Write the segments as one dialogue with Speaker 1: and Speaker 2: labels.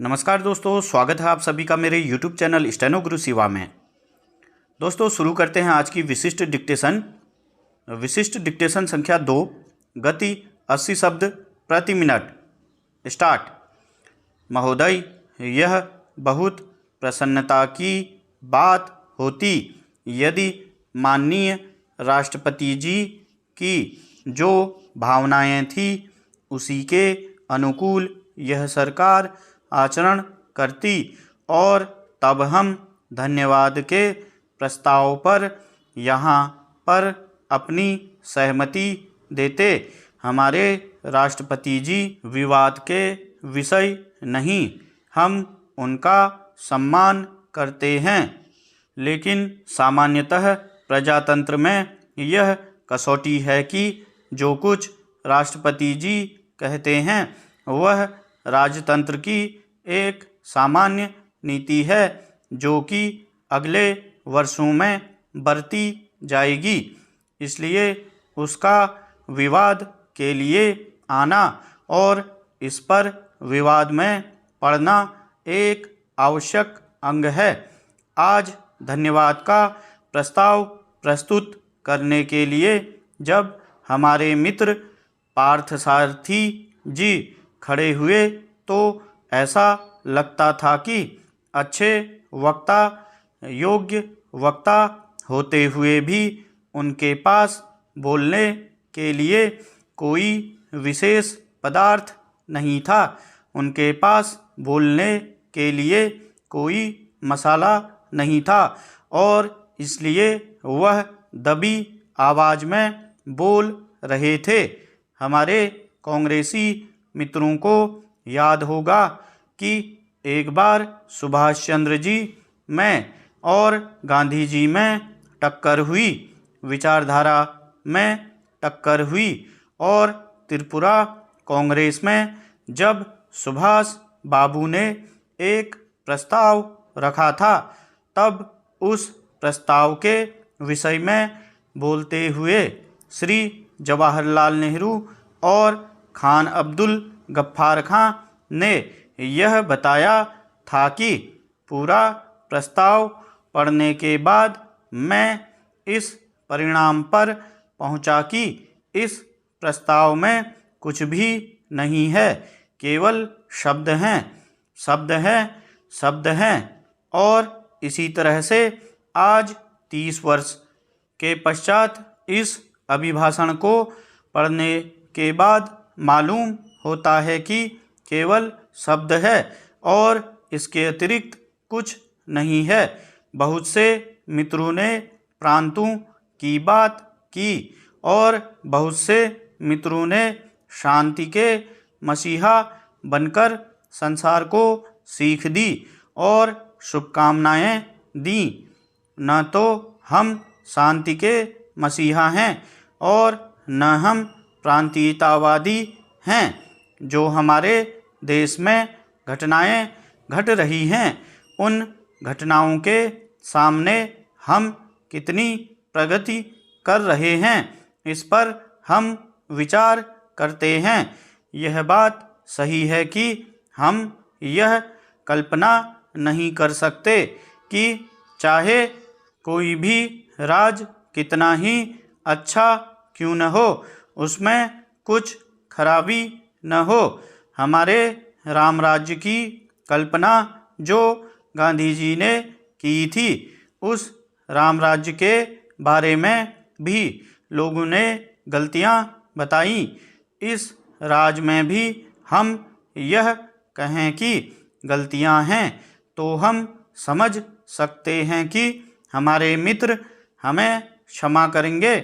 Speaker 1: नमस्कार दोस्तों, स्वागत है आप सभी का मेरे YouTube चैनल स्टेनो गुरु सेवा में। दोस्तों शुरू करते हैं आज की विशिष्ट डिक्टेशन संख्या 2, गति 80 शब्द प्रति मिनट। स्टार्ट। महोदय, यह बहुत प्रसन्नता की बात होती यदि माननीय राष्ट्रपति जी की जो भावनाएं थी उसी के अनुकूल यह सरकार आचरण करती और तब हम धन्यवाद के प्रस्ताव पर यहाँ पर अपनी सहमति देते। हमारे राष्ट्रपति जी विवाद के विषय नहीं, हम उनका सम्मान करते हैं, लेकिन सामान्यतः प्रजातंत्र में यह कसौटी है कि जो कुछ राष्ट्रपति जी कहते हैं वह राजतंत्र की एक सामान्य नीति है जो कि अगले वर्षों में बरती जाएगी। इसलिए उसका विवाद के लिए आना और इस पर विवाद में पड़ना एक आवश्यक अंग है। आज धन्यवाद का प्रस्ताव प्रस्तुत करने के लिए जब हमारे मित्र पार्थसारथी जी खड़े हुए तो ऐसा लगता था कि अच्छे वक्ता, योग्य वक्ता होते हुए भी उनके पास बोलने के लिए कोई विशेष पदार्थ नहीं था, उनके पास बोलने के लिए कोई मसाला नहीं था और इसलिए वह दबी आवाज़ में बोल रहे थे। हमारे कांग्रेसी मित्रों को याद होगा कि एक बार सुभाष चंद्र जी में और गांधी जी में टक्कर हुई, विचारधारा में टक्कर हुई और त्रिपुरा कांग्रेस में जब सुभाष बाबू ने एक प्रस्ताव रखा था तब उस प्रस्ताव के विषय में बोलते हुए श्री जवाहरलाल नेहरू और खान अब्दुल गफ्फार खां ने यह बताया था कि पूरा प्रस्ताव पढ़ने के बाद मैं इस परिणाम पर पहुंचा कि इस प्रस्ताव में कुछ भी नहीं है, केवल शब्द हैं, शब्द हैं, शब्द हैं। और इसी तरह से आज 30 वर्ष के पश्चात इस अभिभाषण को पढ़ने के बाद मालूम होता है कि केवल शब्द है और इसके अतिरिक्त कुछ नहीं है। बहुत से मित्रों ने प्रांतों की बात की और बहुत से मित्रों ने शांति के मसीहा बनकर संसार को सीख दी और शुभकामनाएं दी। न तो हम शांति के मसीहा हैं और न हम प्रांतीयतावादी हैं। जो हमारे देश में घटनाएं घट रही हैं उन घटनाओं के सामने हम कितनी प्रगति कर रहे हैं इस पर हम विचार करते हैं। यह बात सही है कि हम यह कल्पना नहीं कर सकते कि चाहे कोई भी राज कितना ही अच्छा क्यों न हो उसमें कुछ खराबी न हो। हमारे राम राज्य की कल्पना जो गांधी जी ने की थी उस राम राज्य के बारे में भी लोगों ने गलतियां बताई। इस राज में भी हम यह कहें कि गलतियां हैं तो हम समझ सकते हैं कि हमारे मित्र हमें क्षमा करेंगे।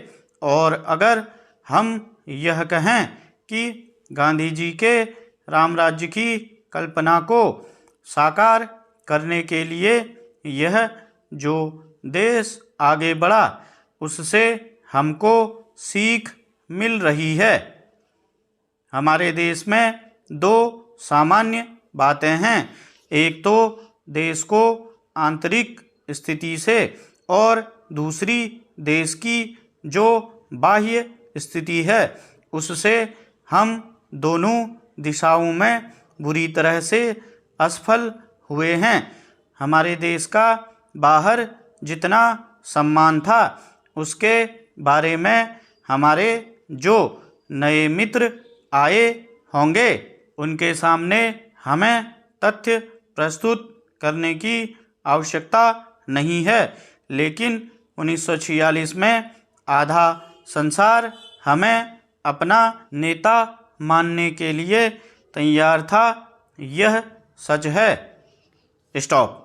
Speaker 1: और अगर हम यह कहें कि गांधी जी के राम राज्य की कल्पना को साकार करने के लिए यह जो देश आगे बढ़ा उससे हमको सीख मिल रही है। हमारे देश में दो सामान्य बातें हैं, एक तो देश को आंतरिक स्थिति से और दूसरी देश की जो बाह्य स्थिति है उससे हम दोनों दिशाओं में बुरी तरह से असफल हुए हैं। हमारे देश का बाहर जितना सम्मान था उसके बारे में हमारे जो नए मित्र आए होंगे उनके सामने हमें तथ्य प्रस्तुत करने की आवश्यकता नहीं है, लेकिन 1946 में आधा संसार हमें अपना नेता मानने के लिए तैयार था। यह सच है। स्टॉप।